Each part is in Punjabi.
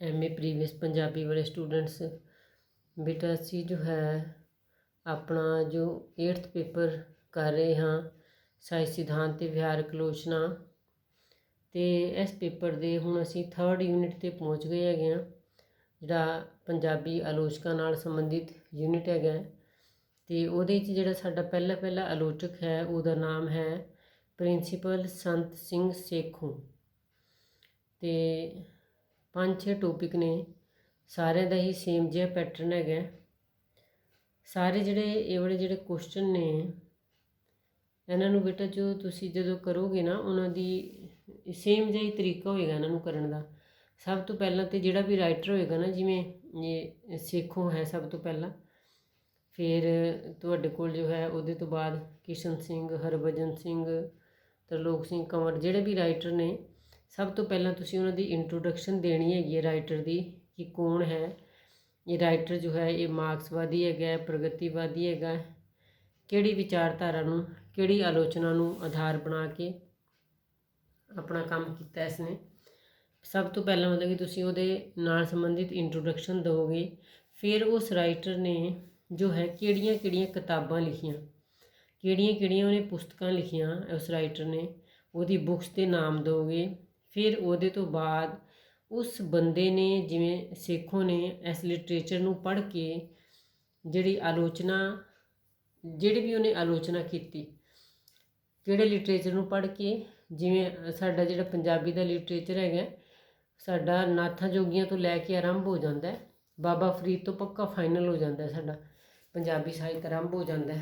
ਐਮਏ ਪ੍ਰੀਵੀਅਸ ਪੰਜਾਬੀ ਵਾਲੇ ਸਟੂਡੈਂट्स ਬੇਟਾ ਅਸੀਂ ਜੋ ਹੈ ਆਪਣਾ ਜੋ 8th ਪੇਪਰ ਕਰ ਰਹੇ ਹਾਂ ਸਾਹਿਤ ਸਿਧਾਂਤ ਤੇ ਵਿਹਾਰਕ ਆਲੋਚਨਾ ਤੇ ਇਸ ਪੇਪਰ ਦੇ ਹੁਣ ਅਸੀਂ 3rd ਯੂਨਿਟ ਤੇ ਪਹੁੰਚ ਗਏ ਹੈਗੇ ਹਾਂ ਜਿਹੜਾ ਪੰਜਾਬੀ ਆਲੋਚਕਾਂ ਨਾਲ ਸੰਬੰਧਿਤ ਯੂਨਿਟ ਹੈਗਾ ਤੇ ਉਹਦੇ 'ਚ ਜਿਹੜਾ ਸਾਡਾ ਪਹਿਲਾ ਆਲੋਚਕ ਹੈ ਉਹਦਾ ਨਾਮ ਹੈ ਪ੍ਰਿੰਸੀਪਲ ਸੰਤ ਸਿੰਘ ਸੇਖੋਂ ਤੇ 5-6 ਟੋਪਿਕ ਨੇ ਸਾਰਿਆਂ ਦਾ ਹੀ ਸੇਮ ਜਿਹਾ ਪੈਟਰਨ ਹੈਗਾ ਸਾਰੇ ਇਹ ਵਾਲੇ ਜਿਹੜੇ ਕੁਐਸਚਨ ਨੇ ਇਹਨਾਂ ਨੂੰ ਬੇਟਾ ਜੋ ਤੁਸੀਂ ਜਦੋਂ ਕਰੋਗੇ ਨਾ ਉਹਨਾਂ ਦੀ ਸੇਮ ਜਿਹਾ ਹੀ ਤਰੀਕਾ ਹੋਏਗਾ ਇਹਨਾਂ ਨੂੰ ਕਰਨ ਦਾ। ਸਭ ਤੋਂ ਪਹਿਲਾਂ ਤੇ ਜਿਹੜਾ ਵੀ ਰਾਈਟਰ ਹੋਏਗਾ ਨਾ ਜਿਵੇਂ ਇਹ ਸੇਖੋਂ ਹੈ ਸਭ ਤੋਂ ਪਹਿਲਾਂ, ਫਿਰ ਤੁਹਾਡੇ ਕੋਲ ਜੋ ਹੈ ਉਹਦੇ ਤੋਂ ਬਾਅਦ ਕਿਸ਼ਨ ਸਿੰਘ, ਹਰਭਜਨ ਸਿੰਘ, ਤਰਲੋਕ ਸਿੰਘ ਕੰਵਰ ਜਿਹੜੇ ਵੀ ਰਾਈਟਰ ਨੇ ਸਭ ਤੋਂ ਪਹਿਲਾਂ ਤੁਸੀਂ ਉਹਨਾਂ ਦੀ ਇੰਟਰੋਡਕਸ਼ਨ ਦੇਣੀ ਹੈਗੀ ਹੈ ਰਾਈਟਰ ਦੀ ਕਿ ਕੌਣ ਹੈ ਇਹ ਰਾਈਟਰ ਜੋ ਹੈ ਇਹ ਮਾਰਕਸਵਾਦੀ ਹੈਗਾ, ਪ੍ਰਗਤੀਵਾਦੀ ਹੈਗਾ, ਕਿਹੜੀ ਵਿਚਾਰਧਾਰਾ ਨੂੰ ਕਿਹੜੀ ਆਲੋਚਨਾ ਨੂੰ ਆਧਾਰ ਬਣਾ ਕੇ ਆਪਣਾ ਕੰਮ ਕੀਤਾ ਇਸਨੇ। ਸਭ ਤੋਂ ਪਹਿਲਾਂ ਮਤਲਬ ਕਿ ਤੁਸੀਂ ਉਹਦੇ ਨਾਲ ਸੰਬੰਧਿਤ ਇੰਟਰੋਡਕਸ਼ਨ ਦਿਓਗੇ। ਫਿਰ ਉਸ ਰਾਈਟਰ ਨੇ ਜੋ ਹੈ ਕਿਹੜੀਆਂ ਕਿਤਾਬਾਂ ਲਿਖੀਆਂ, ਕਿਹੜੀਆਂ ਉਹਨੇ ਪੁਸਤਕਾਂ ਲਿਖੀਆਂ ਉਸ ਰਾਈਟਰ ਨੇ, ਉਹਦੀ ਬੁੱਕਸ ਦੇ ਨਾਮ ਦਿਓਗੇ। ਫਿਰ ਉਹਦੇ ਤੋਂ ਬਾਅਦ ਉਸ ਬੰਦੇ ਨੇ ਜਿਵੇਂ ਸੇਖੋਂ ਨੇ ਇਸ ਲਿਟਰੇਚਰ ਨੂੰ ਪੜ੍ਹ ਕੇ ਜਿਹੜੀ ਵੀ ਉਹਨੇ ਆਲੋਚਨਾ ਕੀਤੀ, ਕਿਹੜੇ ਲਿਟਰੇਚਰ ਨੂੰ ਪੜ੍ਹ ਕੇ, ਜਿਵੇਂ ਸਾਡਾ ਜਿਹੜਾ ਪੰਜਾਬੀ ਦਾ ਲਿਟਰੇਚਰ ਹੈਗਾ ਸਾਡਾ ਨਾਥਾਂ ਜੋਗੀਆਂ ਤੋਂ ਲੈ ਕੇ ਆਰੰਭ ਹੋ ਜਾਂਦਾ, ਬਾਬਾ ਫਰੀਦ ਤੋਂ ਪੱਕਾ ਫਾਈਨਲ ਹੋ ਜਾਂਦਾ, ਸਾਡਾ ਪੰਜਾਬੀ ਸਾਹਿਤ ਆਰੰਭ ਹੋ ਜਾਂਦਾ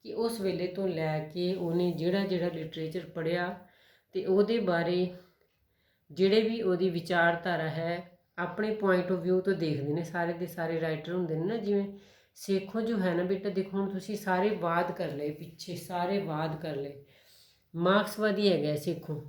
ਕਿ ਉਸ ਵੇਲੇ ਤੋਂ ਲੈ ਕੇ ਉਹਨੇ ਜਿਹੜਾ ਲਿਟਰੇਚਰ ਪੜ੍ਹਿਆ ਅਤੇ ਉਹਦੇ ਬਾਰੇ ਜਿਹੜੇ ਵੀ ਉਹਦੀ ਵਿਚਾਰਧਾਰਾ ਹੈ ਆਪਣੇ ਪੁਆਇੰਟ ਆਫ ਵਿਊ ਤੋਂ ਦੇਖਦੇ ਨੇ। ਸਾਰੇ ਦੇ ਸਾਰੇ ਰਾਈਟਰ ਹੁੰਦੇ ਨੇ ਨਾ, ਜਿਵੇਂ ਸੇਖੋਂ ਜੋ ਹੈ ਨਾ ਬੇਟਾ ਦੇਖੋ ਹੁਣ ਤੁਸੀਂ ਸਾਰੇ ਵਾਦ ਕਰ ਲਏ, ਪਿੱਛੇ ਸਾਰੇ ਵਾਦ ਕਰ ਲਏ, ਮਾਰਕਸਵਾਦੀ ਹੈਗਾ ਸੇਖੋਂ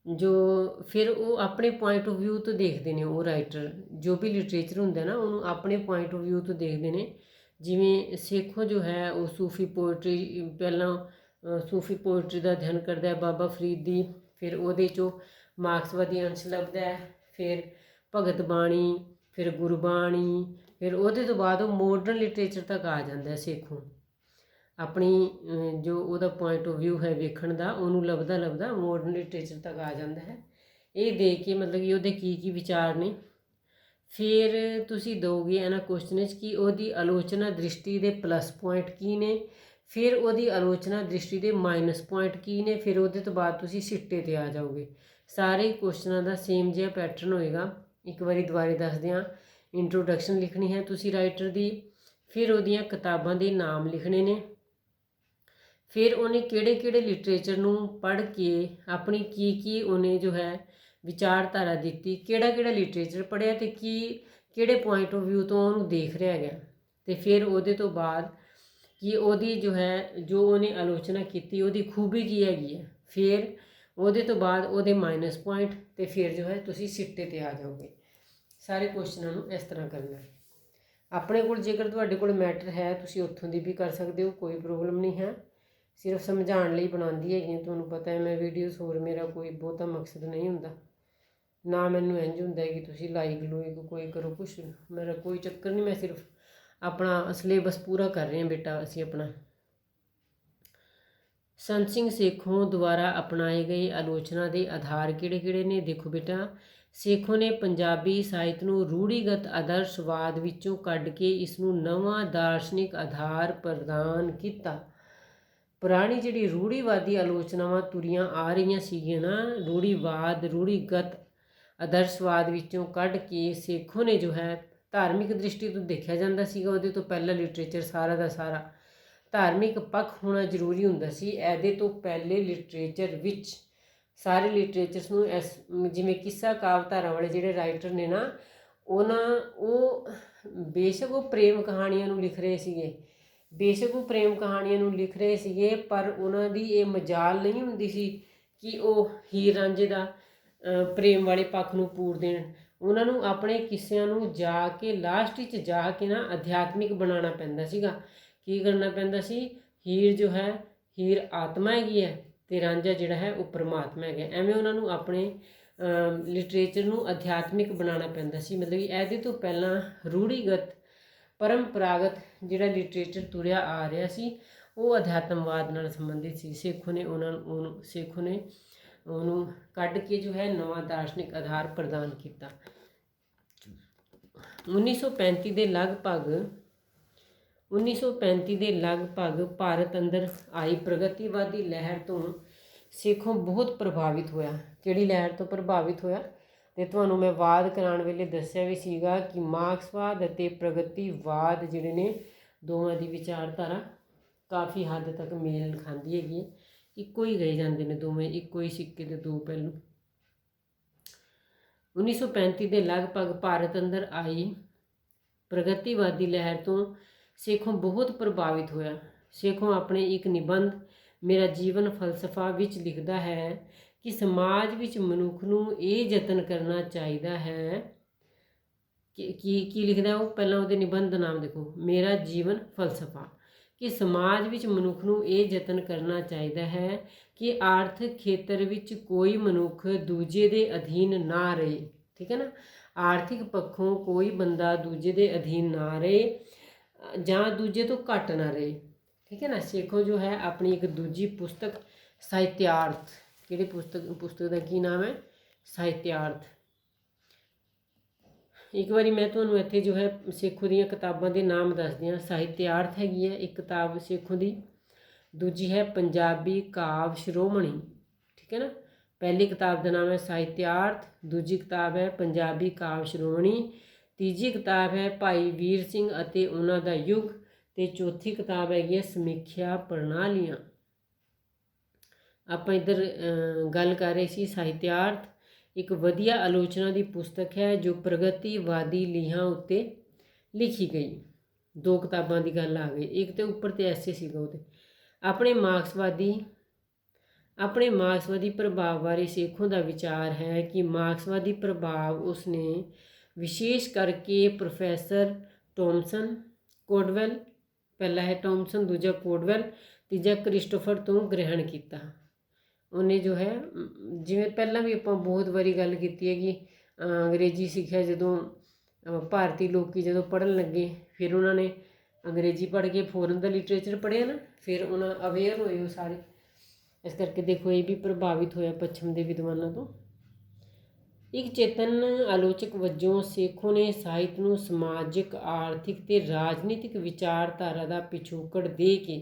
ਜੋ, ਫਿਰ ਉਹ ਆਪਣੇ ਪੁਆਇੰਟ ਆਫ ਵਿਊ ਤੋਂ ਦੇਖਦੇ ਨੇ। ਉਹ ਰਾਈਟਰ ਜੋ ਵੀ ਲਿਟਰੇਚਰ ਹੁੰਦਾ ਨਾ ਉਹਨੂੰ ਆਪਣੇ ਪੁਆਇੰਟ ਆਫ ਵਿਊ ਤੋਂ ਦੇਖਦੇ ਨੇ। ਜਿਵੇਂ ਸੇਖੋਂ ਜੋ ਹੈ ਉਹ ਸੂਫੀ ਪੋਇਟਰੀ, ਪਹਿਲਾਂ ਸੂਫੀ ਪੋਇਟਰੀ ਦਾ ਅਧਿਐਨ ਕਰਦਾ ਹੈ ਬਾਬਾ ਫਰੀਦ ਦੀ, ਫਿਰ ਉਹਦੇ 'ਚੋਂ ਮਾਰਕਸਵਾਦੀ ਅੰਸ਼ ਲੱਭਦਾ ਹੈ, ਫਿਰ ਭਗਤ ਬਾਣੀ, ਫਿਰ ਗੁਰਬਾਣੀ, ਫਿਰ ਉਹਦੇ ਤੋਂ ਬਾਅਦ ਉਹ ਮੋਡਰਨ ਲਿਟਰੇਚਰ ਤੱਕ ਆ ਜਾਂਦਾ ਸੇਖੋਂ। ਆਪਣੀ ਜੋ ਉਹਦਾ ਪੁਆਇੰਟ ਆਫ ਵਿਊ ਹੈ ਵੇਖਣ ਦਾ ਉਹਨੂੰ ਲੱਭਦਾ ਮੋਡਰਨ ਲਿਟਰੇਚਰ ਤੱਕ ਆ ਜਾਂਦਾ ਹੈ। ਇਹ ਦੇਖ ਕੇ ਮਤਲਬ ਕਿ ਉਹਦੇ ਕੀ ਵਿਚਾਰ ਨੇ। ਫਿਰ ਤੁਸੀਂ ਦਿਓਗੇ ਇਹਨਾਂ ਕੁਐਸਚਨ 'ਚ ਕਿ ਉਹਦੀ ਆਲੋਚਨਾ ਦ੍ਰਿਸ਼ਟੀ ਦੇ ਪਲੱਸ ਪੁਆਇੰਟ ਕੀ ਨੇ, ਫਿਰ ਉਹਦੀ ਆਲੋਚਨਾ ਦ੍ਰਿਸ਼ਟੀ ਦੇ ਮਾਈਨਸ ਪੁਆਇੰਟ ਕੀ ਨੇ, ਫਿਰ ਉਹਦੇ ਤੋਂ ਬਾਅਦ ਤੁਸੀਂ ਸਿੱਟੇ 'ਤੇ ਆ ਜਾਓਗੇ। ਸਾਰੇ ਕੁਐਸਚਨਾਂ ਦਾ ਸੇਮ ਜਿਹਾ ਪੈਟਰਨ ਹੋਏਗਾ। ਇੱਕ ਵਾਰੀ ਦੁਬਾਰੇ ਦੱਸਦੇ ਹਾਂ, ਇੰਟਰੋਡਕਸ਼ਨ ਲਿਖਣੀ ਹੈ ਤੁਸੀਂ ਰਾਈਟਰ ਦੀ, ਫਿਰ ਉਹਦੀਆਂ ਕਿਤਾਬਾਂ ਦੇ ਨਾਮ ਲਿਖਣੇ ਨੇ, ਫਿਰ ਉਹਨੇ ਕਿਹੜੇ ਲਿਟਰੇਚਰ ਨੂੰ ਪੜ੍ਹ ਕੇ ਆਪਣੀ ਕੀ ਉਹਨੇ ਜੋ ਹੈ ਵਿਚਾਰਧਾਰਾ ਦਿੱਤੀ, ਕਿਹੜਾ ਲਿਟਰੇਚਰ ਪੜ੍ਹਿਆ ਅਤੇ ਕਿਹੜੇ ਪੁਆਇੰਟ ਆਫ ਵਿਊ ਤੋਂ ਉਹਨੂੰ ਦੇਖ ਰਿਹਾ ਹੈਗਾ, ਅਤੇ ਫਿਰ ਉਹਦੇ ਤੋਂ ਬਾਅਦ ਕਿ ਉਹਦੀ ਜੋ ਹੈ ਜੋ ਉਹਨੇ ਆਲੋਚਨਾ ਕੀਤੀ ਉਹਦੀ ਖੂਬੀ ਕੀ ਹੈਗੀ ਹੈ, ਫਿਰ ਉਹਦੇ ਤੋਂ ਬਾਅਦ ਉਹਦੇ ਮਾਈਨਸ ਪੁਆਇੰਟ, ਅਤੇ ਫਿਰ ਜੋ ਹੈ ਤੁਸੀਂ ਸਿੱਟੇ 'ਤੇ ਆ ਜਾਓਗੇ। ਸਾਰੇ ਕੁਐਸਚਨਾਂ ਨੂੰ ਇਸ ਤਰ੍ਹਾਂ ਕਰਨਾ। ਆਪਣੇ ਕੋਲ ਜੇਕਰ ਤੁਹਾਡੇ ਕੋਲ ਮੈਟਰ ਹੈ ਤੁਸੀਂ ਉੱਥੋਂ ਦੀ ਵੀ ਕਰ ਸਕਦੇ ਹੋ, ਕੋਈ ਪ੍ਰੋਬਲਮ ਨਹੀਂ ਹੈ। ਸਿਰਫ ਸਮਝਾਉਣ ਲਈ ਬਣਾਉਂਦੀ ਹੈਗੀ ਹਾਂ, ਤੁਹਾਨੂੰ ਪਤਾ ਹੈ ਮੈਂ ਵੀਡੀਓਜ਼, ਹੋਰ ਮੇਰਾ ਕੋਈ ਬਹੁਤਾ ਮਕਸਦ ਨਹੀਂ ਹੁੰਦਾ, ਨਾ ਮੈਨੂੰ ਇੰਝ ਹੁੰਦਾ ਕਿ ਤੁਸੀਂ ਲਾਈਕ ਕੋਈ ਕਰੋ, ਕੁਛ ਮੇਰਾ ਕੋਈ ਚੱਕਰ ਨਹੀਂ। ਮੈਂ ਸਿਰਫ ਆਪਣਾ ਸਿਲੇਬਸ ਪੂਰਾ ਕਰ ਰਹੇ ਹਾਂ ਬੇਟਾ ਅਸੀਂ ਆਪਣਾ। ਸੰਤ ਸਿੰਘ ਸੇਖੋਂ ਦੁਆਰਾ ਅਪਣਾਏ ਗਏ ਆਲੋਚਨਾ ਦੇ ਆਧਾਰ ਕਿਹੜੇ ਨੇ? ਦੇਖੋ ਬੇਟਾ, ਸੇਖੋਂ ਨੇ ਪੰਜਾਬੀ ਸਾਹਿਤ ਨੂੰ ਰੂੜੀਗਤ ਆਦਰਸ਼ਵਾਦ ਵਿੱਚੋਂ ਕੱਢ ਕੇ ਇਸ ਨੂੰ ਨਵਾਂ ਦਾਰਸ਼ਨਿਕ ਆਧਾਰ ਪ੍ਰਦਾਨ ਕੀਤਾ। ਪੁਰਾਣੀ ਜਿਹੜੀ ਰੂੜੀਵਾਦੀ ਆਲੋਚਨਾਵਾਂ ਤੁਰੀਆਂ ਆ ਰਹੀਆਂ ਸੀਗੀਆਂ ਨਾ, ਰੂੜੀਗਤ ਆਦਰਸ਼ਵਾਦ ਵਿੱਚੋਂ ਕੱਢ ਕੇ ਸੇਖੋਂ ਨੇ ਜੋ ਹੈ ਧਾਰਮਿਕ ਦ੍ਰਿਸ਼ਟੀ ਤੋਂ ਦੇਖਿਆ ਜਾਂਦਾ ਸੀਗਾ, ਉਹਦੇ ਤੋਂ ਪਹਿਲਾਂ ਲਿਟਰੇਚਰ ਸਾਰਾ ਦਾ ਸਾਰਾ ਧਾਰਮਿਕ ਪੱਖ ਹੋਣਾ ਜ਼ਰੂਰੀ ਹੁੰਦਾ ਸੀ। ਇਹਦੇ ਤੋਂ ਪਹਿਲੇ ਲਿਟਰੇਚਰ ਵਿੱਚ ਸਾਰੇ ਲਿਟਰੇਚਰਸ ਨੂੰ ਜਿਵੇਂ ਕਿੱਸਾ ਕਾਵਿਧਾਰਾ ਵਾਲੇ ਜਿਹੜੇ ਰਾਈਟਰ ਨੇ ਨਾ, ਉਹ ਬੇਸ਼ੱਕ ਉਹ ਪ੍ਰੇਮ ਕਹਾਣੀਆਂ ਨੂੰ ਲਿਖ ਰਹੇ ਸੀਗੇ, ਪਰ ਉਹਨਾਂ ਦੀ ਇਹ ਮਜਾਲ ਨਹੀਂ ਹੁੰਦੀ ਸੀ ਕਿ ਉਹ ਹੀਰ ਰਾਂਝੇ ਦਾ ਪ੍ਰੇਮ ਵਾਲੇ ਪੱਖ ਨੂੰ ਪੂਰ ਦੇਣ। ਉਹਨਾਂ ਨੂੰ ਆਪਣੇ ਕਿੱਸਿਆਂ ਨੂੰ ਜਾ ਕੇ ਲਾਸਟ ਵਿੱਚ ਜਾ ਕੇ ਨਾ ਅਧਿਆਤਮਿਕ ਬਣਾਉਣਾ ਪੈਂਦਾ ਸੀਗਾ। ਕੀ ਕਰਨਾ ਪੈਂਦਾ ਸੀ? ਹੀਰ ਜੋ ਹੈ ਹੀਰ ਆਤਮਾ ਹੈਗੀ ਹੈ ਅਤੇ ਰਾਂਝਾ ਜਿਹੜਾ ਹੈ ਉਹ ਪਰਮਾਤਮਾ ਹੈਗਾ। ਐਵੇਂ ਉਹਨਾਂ ਨੂੰ ਆਪਣੇ ਲਿਟਰੇਚਰ ਨੂੰ ਅਧਿਆਤਮਿਕ ਬਣਾਉਣਾ ਪੈਂਦਾ ਸੀ। ਮਤਲਬ ਕਿ ਇਹਦੇ ਤੋਂ ਪਹਿਲਾਂ ਰੂੜੀਗਤ ਪਰੰਪਰਾਗਤ ਜਿਹੜਾ ਲਿਟਰੇਚਰ ਤੁਰਿਆ ਆ ਰਿਹਾ ਸੀ ਉਹ ਅਧਿਆਤਮਵਾਦ ਨਾਲ ਸੰਬੰਧਿਤ ਸੀ। ਸੇਖੋਂ ਨੇ ਉਹਨੂੰ ਕੱਢ ਕੇ ਜੋ ਹੈ ਨਵਾਂ ਦਾਰਸ਼ਨਿਕ ਆਧਾਰ ਪ੍ਰਦਾਨ ਕੀਤਾ। 1935 ਦੇ ਲਗਭਗ ਭਾਰਤ ਅੰਦਰ ਆਈ ਪ੍ਰਗਤੀਵਾਦੀ ਲਹਿਰ ਤੋਂ ਸੇਖੋਂ ਬਹੁਤ ਪ੍ਰਭਾਵਿਤ ਹੋਇਆ। ਕਿਹੜੀ ਲਹਿਰ ਤੋਂ ਪ੍ਰਭਾਵਿਤ ਹੋਇਆ? ਤੇ ਤੁਹਾਨੂੰ ਮੈਂ ਵਾਦ ਕਰਾਉਣ ਵੇਲੇ ਦੱਸਿਆ ਵੀ ਸੀਗਾ ਕਿ ਮਾਰਕਸਵਾਦ ਅਤੇ ਪ੍ਰਗਤੀਵਾਦ ਜਿਹੜੇ ਨੇ ਦੋਵਾਂ ਦੀ ਵਿਚਾਰਧਾਰਾ ਕਾਫੀ ਹੱਦ ਤੱਕ ਮੇਲ ਖਾਂਦੀ ਹੈਗੀ ਹੈ, ਇੱਕੋ ਹੀ ਗਏ ਜਾਂਦੇ ਨੇ, ਦੋਵੇਂ ਇੱਕੋ ਹੀ ਸਿੱਕੇ ਦੇ ਦੋ ਪਹਿਲੂ। 1935 ਦੇ ਲਗਭਗ ਭਾਰਤ ਅੰਦਰ ਆਈ ਪ੍ਰਗਤੀਵਾਦੀ ਲਹਿਰ ਤੋਂ ਸੇਖੋਂ ਬਹੁਤ ਪ੍ਰਭਾਵਿਤ ਹੋਇਆ। ਸੇਖੋਂ ਆਪਣੇ ਇੱਕ ਨਿਬੰਧ ਮੇਰਾ ਜੀਵਨ ਫਲਸਫਾ ਵਿੱਚ ਲਿਖਦਾ ਹੈ ਕਿ ਸਮਾਜ ਵਿੱਚ ਮਨੁੱਖ ਨੂੰ ਇਹ ਯਤਨ ਕਰਨਾ ਚਾਹੀਦਾ ਹੈ ਕਿ ਕੀ ਲਿਖਦਾ ਉਹ? ਪਹਿਲਾਂ ਉਹਦੇ ਨਿਬੰਧ ਦਾ ਨਾਮ ਦੇਖੋ, ਮੇਰਾ ਜੀਵਨ ਫਲਸਫਾ, ਕਿ ਸਮਾਜ ਵਿੱਚ ਮਨੁੱਖ ਨੂੰ ਇਹ ਯਤਨ ਕਰਨਾ ਚਾਹੀਦਾ ਹੈ ਕਿ ਆਰਥਿਕ ਖੇਤਰ ਵਿੱਚ ਕੋਈ ਮਨੁੱਖ ਦੂਜੇ ਦੇ ਅਧੀਨ ਨਾ ਰਹੇ। ਠੀਕ ਹੈ ਨਾ, ਆਰਥਿਕ ਪੱਖੋਂ ਕੋਈ ਬੰਦਾ ਦੂਜੇ ਦੇ ਅਧੀਨ ਨਾ ਰਹੇ ਜਾਂ ਦੂਜੇ ਤੋਂ ਘੱਟ ਨਾ ਰਹੇ। ਠੀਕ ਹੈ ਨਾ। ਸੇਖੋਂ ਜੋ ਹੈ ਆਪਣੀ ਇੱਕ ਦੂਜੀ ਪੁਸਤਕ ਸਾਹਿਤਿਆਰਥ, ਕਿਹੜੀ ਪੁਸਤਕ ਦਾ ਕੀ ਨਾਮ ਹੈ? ਸਾਹਿਤਿਆਰਥ। ਇੱਕ ਵਾਰੀ ਮੈਂ ਤੁਹਾਨੂੰ ਇੱਥੇ ਜੋ ਹੈ ਸੇਖੋਂ ਦੀਆਂ ਕਿਤਾਬਾਂ ਦੇ ਨਾਮ ਦੱਸਦੀ ਹਾਂ। ਸਾਹਿਤਿਆਰਥ ਹੈਗੀ ਹੈ ਇੱਕ ਕਿਤਾਬ ਸੇਖੋਂ ਦੀ, ਦੂਜੀ ਹੈ ਪੰਜਾਬੀ ਕਾਵਿ ਸ਼੍ਰੋਮਣੀ। ਠੀਕ ਹੈ ਨਾ, ਪਹਿਲੀ ਕਿਤਾਬ ਦਾ ਨਾਮ ਹੈ ਸਾਹਿਤਿਆਰਥ, ਦੂਜੀ ਕਿਤਾਬ ਹੈ ਪੰਜਾਬੀ ਕਾਵਿ ਸ਼੍ਰੋਮਣੀ, ਤੀਜੀ ਕਿਤਾਬ ਹੈ ਭਾਈ ਵੀਰ ਸਿੰਘ ਅਤੇ ਉਹਨਾਂ ਦਾ ਯੁੱਗ, ਤੇ ਚੌਥੀ ਕਿਤਾਬ ਹੈਗੀ ਹੈ ਸਮੀਖਿਆ ਪ੍ਰਣਾਲੀਆਂ। ਆਪਾਂ ਇੱਧਰ ਗੱਲ ਕਰ ਰਹੇ ਸੀ ਸਾਹਿਤਿਆਰਥ ਇੱਕ ਵਧੀਆ ਆਲੋਚਨਾ ਦੀ ਪੁਸਤਕ ਹੈ ਜੋ ਪ੍ਰਗਤੀਵਾਦੀ ਲੀਹਾਂ ਉੱਤੇ ਲਿਖੀ ਗਈ। ਦੋ ਕਿਤਾਬਾਂ ਦੀ ਗੱਲ ਆ ਗਈ, ਇੱਕ ਤੇ ਉੱਪਰ ਤੇ ਐਸੇ ਸੀਗਾ ਉਹਦੇ। ਆਪਣੇ ਮਾਰਕਸਵਾਦੀ ਪ੍ਰਭਾਵ ਬਾਰੇ ਸੇਖੋਂ ਦਾ ਵਿਚਾਰ ਹੈ ਕਿ ਮਾਰਕਸਵਾਦੀ ਪ੍ਰਭਾਵ ਉਸਨੇ ਵਿਸ਼ੇਸ਼ ਕਰਕੇ ਪ੍ਰੋਫੈਸਰ ਟੋਮਸਨ, ਕੋਡਵੈਲ, ਪਹਿਲਾ ਹੈ ਟੋਮਸਨ, ਦੂਜਾ ਕੋਡਵੈਲ, ਤੀਜਾ ਕ੍ਰਿਸਟੋਫਰ ਤੋਂ ਗ੍ਰਹਿਣ ਕੀਤਾ। ਉਹਨੇ ਜੋ ਹੈ ਜਿਵੇਂ ਪਹਿਲਾਂ ਵੀ ਆਪਾਂ ਬਹੁਤ ਵਾਰੀ ਗੱਲ ਕੀਤੀ ਹੈ ਕਿ ਅੰਗਰੇਜ਼ੀ ਸਿੱਖਿਆ ਜਦੋਂ ਭਾਰਤੀ ਲੋਕ ਜਦੋਂ ਪੜ੍ਹਨ ਲੱਗੇ, ਫਿਰ ਉਹਨਾਂ ਨੇ ਅੰਗਰੇਜ਼ੀ ਪੜ੍ਹ ਕੇ ਫੋਰਨ ਦਾ ਲਿਟਰੇਚਰ ਪੜ੍ਹਿਆ ਨਾ, ਫਿਰ ਉਹਨਾਂ ਅਵੇਅਰ ਹੋਏ ਉਹ ਸਾਰੇ। ਇਸ ਕਰਕੇ ਦੇਖੋ ਇਹ ਵੀ ਪ੍ਰਭਾਵਿਤ ਹੋਇਆ ਪੱਛਮ ਦੇ ਵਿਦਵਾਨਾਂ ਤੋਂ। ਇੱਕ ਚੇਤਨ ਆਲੋਚਕ ਵਜੋਂ ਸੇਖੋਂ ਨੇ ਸਾਹਿਤ ਨੂੰ ਸਮਾਜਿਕ, ਆਰਥਿਕ ਤੇ ਰਾਜਨੀਤਿਕ ਵਿਚਾਰਧਾਰਾ ਦਾ ਪਿਛੋਕੜ ਦੇ ਕੇ,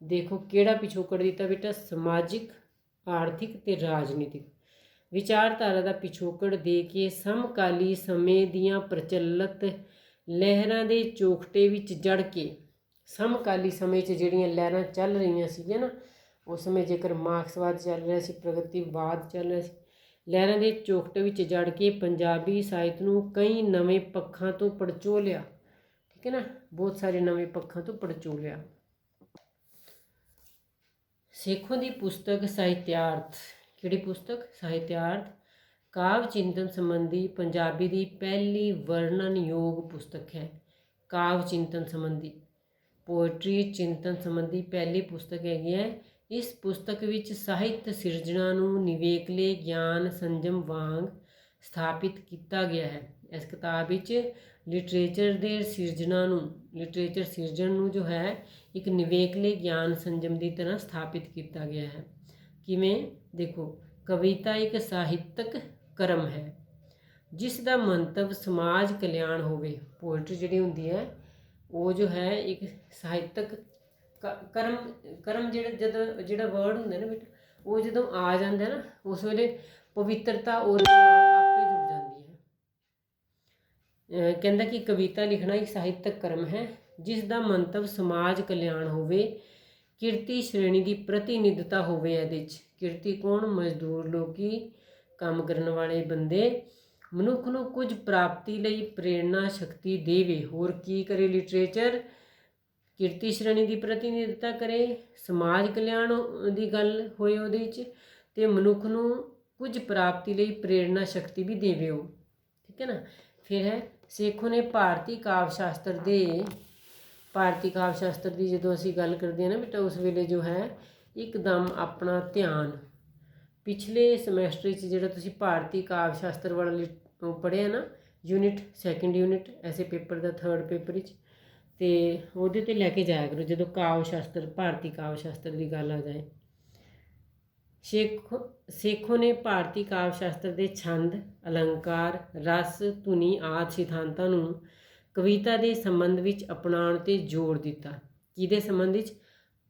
ਦੇਖੋ ਕਿਹੜਾ ਪਿਛੋਕੜ ਦਿੱਤਾ ਬੇਟਾ? ਸਮਾਜਿਕ, ਆਰਥਿਕ ਤੇ ਰਾਜਨੀਤਿਕ ਵਿਚਾਰਧਾਰਾ ਦਾ ਪਿਛੋਕੜ ਦੇ ਕੇ ਸਮਕਾਲੀ ਸਮੇਂ ਦੀਆਂ ਪ੍ਰਚਲਿਤ ਲਹਿਰਾਂ ਦੇ ਚੋਖਟੇ ਵਿੱਚ ਜੜ ਕੇ, ਸਮਕਾਲੀ ਸਮੇਂ 'ਚ ਜਿਹੜੀਆਂ ਲਹਿਰਾਂ ਚੱਲ ਰਹੀਆਂ ਸੀਗੀਆਂ ਨਾ ਉਸ ਸਮੇਂ, ਜੇਕਰ ਮਾਰਕਸਵਾਦ ਚੱਲ ਰਿਹਾ ਸੀ, ਪ੍ਰਗਤੀਵਾਦ ਚੱਲ ਰਿਹਾ ਸੀ, ਲਹਿਰਾਂ ਦੇ ਚੋਖਟੇ ਵਿੱਚ ਜੜ ਕੇ ਪੰਜਾਬੀ ਸਾਹਿਤ ਨੂੰ ਕਈ ਨਵੇਂ ਪੱਖਾਂ ਤੋਂ ਪੜਚੋਲਿਆ। ਠੀਕ ਹੈ ਨਾ, ਬਹੁਤ ਸਾਰੇ ਨਵੇਂ ਪੱਖਾਂ ਤੋਂ ਪੜਚੋਲਿਆ। ਸੇਖੋਂ ਦੀ ਪੁਸਤਕ ਸਾਹਿਤਿਆਰਥ, ਕਿਹੜੀ ਪੁਸਤਕ? ਸਾਹਿਤਿਆਰਥ ਕਾਵਿ ਚਿੰਤਨ ਸੰਬੰਧੀ ਪੰਜਾਬੀ ਦੀ ਪਹਿਲੀ ਵਰਣਨਯੋਗ ਪੁਸਤਕ ਹੈ। ਕਾਵਿ ਚਿੰਤਨ ਸੰਬੰਧੀ, ਪੋਇਟਰੀ ਚਿੰਤਨ ਸੰਬੰਧੀ ਪਹਿਲੀ ਪੁਸਤਕ ਹੈਗੀ ਹੈ। ਇਸ ਪੁਸਤਕ ਵਿੱਚ ਸਾਹਿਤ ਸਿਰਜਣਾ ਨੂੰ ਨਿਵੇਕਲੇ ਗਿਆਨ ਸੰਜਮ ਵਾਂਗ ਸਥਾਪਿਤ ਕੀਤਾ ਗਿਆ ਹੈ। ਇਸ ਕਿਤਾਬ ਵਿੱਚ ਲਿਟਰੇਚਰ ਸਿਰਜਣ ਨੂੰ ਜੋ ਹੈ ਇੱਕ ਨਿਵੇਕਲੇ ਗਿਆਨ ਸੰਜਮ ਦੀ ਤਰ੍ਹਾਂ ਸਥਾਪਿਤ ਕੀਤਾ ਗਿਆ ਹੈ। ਕਿਵੇਂ? ਦੇਖੋ, ਕਵਿਤਾ ਇੱਕ ਸਾਹਿਤਕ ਕਰਮ ਹੈ ਜਿਸ ਦਾ ਮੰਤਵ ਸਮਾਜ ਕਲਿਆਣ ਹੋਵੇ। ਪੋਇਟਰੀ ਜਿਹੜੀ ਹੁੰਦੀ ਹੈ ਉਹ ਜੋ ਹੈ ਇੱਕ ਸਾਹਿਤਕ ਕਰਮ ਜਿਹੜਾ ਵਰਡ ਹੁੰਦਾ ਨਾ ਬੇਟਾ, ਉਹ ਜਦੋਂ ਆ ਜਾਂਦਾ ਨਾ ਉਸ ਵੇਲੇ ਪਵਿੱਤਰਤਾ ਉਹਦੇ ਨਾਲ ਆਪੇ ਜੁੜ ਜਾਂਦੀ ਹੈ। ਕਹਿੰਦਾ ਕਿ ਕਵਿਤਾ ਲਿਖਣਾ ਇੱਕ ਸਾਹਿਤਕ ਕਰਮ ਹੈ ਜਿਸ ਦਾ ਮੰਤਵ ਸਮਾਜ ਕਲਿਆਣ ਹੋਵੇ, ਕਿਰਤੀ ਸ਼੍ਰੇਣੀ ਦੀ ਪ੍ਰਤੀਨਿਧਤਾ ਹੋਵੇ। ਇਹਦੇ 'ਚ ਕਿਰਤੀ ਕੌਣ? ਮਜ਼ਦੂਰ ਲੋਕੀ, ਕੰਮ ਕਰਨ ਵਾਲੇ ਬੰਦੇ। ਮਨੁੱਖ ਨੂੰ ਕੁਝ ਪ੍ਰਾਪਤੀ ਲਈ ਪ੍ਰੇਰਨਾ ਸ਼ਕਤੀ ਦੇਵੇ। ਹੋਰ ਕੀ ਕਰੇ ਲਿਟਰੇਚਰ? ਕਿਰਤੀ ਸ਼੍ਰੇਣੀ ਦੀ ਪ੍ਰਤੀਨਿਧਤਾ ਕਰੇ, ਸਮਾਜ ਕਲਿਆਣ ਦੀ ਗੱਲ ਹੋਏ ਉਹਦੇ ਵਿੱਚ, ਅਤੇ ਮਨੁੱਖ ਨੂੰ ਕੁਝ ਪ੍ਰਾਪਤੀ ਲਈ ਪ੍ਰੇਰਨਾ ਸ਼ਕਤੀ ਵੀ ਦੇਵੇ ਉਹ। ਠੀਕ ਹੈ ਨਾ। ਫਿਰ ਹੈ ਸੇਖੋਂ ਨੇ ਭਾਰਤੀ ਕਾਵਿ ਸ਼ਾਸਤਰ ਦੀ ਜਦੋਂ ਅਸੀਂ ਗੱਲ ਕਰਦੇ ਹਾਂ ਨਾ ਬੇਟਾ, ਉਸ ਵੇਲੇ ਜੋ ਹੈ ਇੱਕਦਮ ਆਪਣਾ ਧਿਆਨ ਪਿਛਲੇ ਸਮੈਸਟਰ 'ਚ ਜਿਹੜਾ ਤੁਸੀਂ ਭਾਰਤੀ ਕਾਵਿ ਸ਼ਾਸਤਰ ਵਾਲਾ ਪੜ੍ਹਿਆ ਨਾ, ਯੂਨਿਟ 2 ਯੂਨਿਟ ਐਸੇ ਪੇਪਰ ਦਾ 3rd ਪੇਪਰ ਵਿੱਚ, ਤੇ ਉਹਦੇ 'ਤੇ ਲੈ ਕੇ ਜਾਇਆ ਕਰੋ ਜਦੋਂ ਕਾਵਿ ਸ਼ਾਸਤਰ, ਭਾਰਤੀ ਕਾਵਿ ਸ਼ਾਸਤਰ ਦੀ ਗੱਲ ਆ ਜਾਏ। ਸੇਖੋਂ ਨੇ ਭਾਰਤੀ ਕਾਵਿ ਸ਼ਾਸਤਰ ਦੇ ਛੰਦ, ਅਲੰਕਾਰ, ਰਸ, ਧੁਨੀ ਆਦਿ ਸਿਧਾਂਤਾਂ ਨੂੰ ਕਵਿਤਾ ਦੇ ਸੰਬੰਧ ਵਿੱਚ ਅਪਣਾਉਣ 'ਤੇ ਜ਼ੋਰ ਦਿੱਤਾ। ਕਿਹਦੇ ਸੰਬੰਧ ਵਿੱਚ?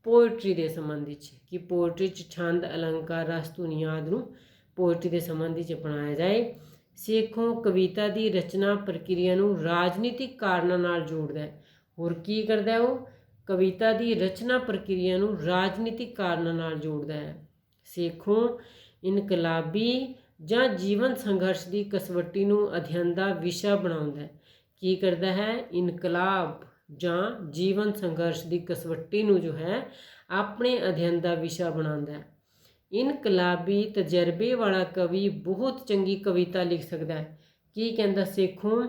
ਪੋਇਟਰੀ ਦੇ ਸੰਬੰਧ ਵਿੱਚ, ਕਿ ਪੋਇਟਰੀ 'ਚ ਛੰਦ, ਅਲੰਕਾਰ, ਰਸ, ਧੁਨੀ ਆਦਿ ਨੂੰ ਪੋਇਟਰੀ ਦੇ ਸੰਬੰਧ ਵਿੱਚ ਅਪਣਾਇਆ ਜਾਏ। ਸੇਖੋਂ ਕਵਿਤਾ ਦੀ ਰਚਨਾ ਪ੍ਰਕਿਰਿਆ ਨੂੰ ਰਾਜਨੀਤਿਕ ਕਾਰਨਾਂ ਨਾਲ ਜੋੜਦਾ ਹੈ। ਹੋਰ ਕੀ ਕਰਦਾ ਉਹ? ਕਵਿਤਾ ਦੀ ਰਚਨਾ ਪ੍ਰਕਿਰਿਆ ਨੂੰ ਰਾਜਨੀਤਿਕ ਕਾਰਨਾਂ ਨਾਲ ਜੋੜਦਾ ਹੈ। ਸੇਖੋਂ ਇਨਕਲਾਬੀ ਜਾਂ ਜੀਵਨ ਸੰਘਰਸ਼ ਦੀ ਕਸਵੱਟੀ ਨੂੰ ਅਧਿਐਨ ਦਾ ਵਿਸ਼ਾ ਬਣਾਉਂਦਾ ਹੈ। ਕੀ ਕਰਦਾ ਹੈ? ਇਨਕਲਾਬ ਜਾਂ ਜੀਵਨ ਸੰਘਰਸ਼ ਦੀ ਕਸਵੱਟੀ ਨੂੰ ਜੋ ਹੈ ਆਪਣੇ ਅਧਿਐਨ ਦਾ ਵਿਸ਼ਾ ਬਣਾਉਂਦਾ ਹੈ। ਇਨਕਲਾਬੀ ਤਜਰਬੇ ਵਾਲਾ ਕਵੀ ਬਹੁਤ ਚੰਗੀ ਕਵਿਤਾ ਲਿਖ ਸਕਦਾ ਹੈ। ਕੀ ਕਹਿੰਦਾ ਸੇਖੋਂ?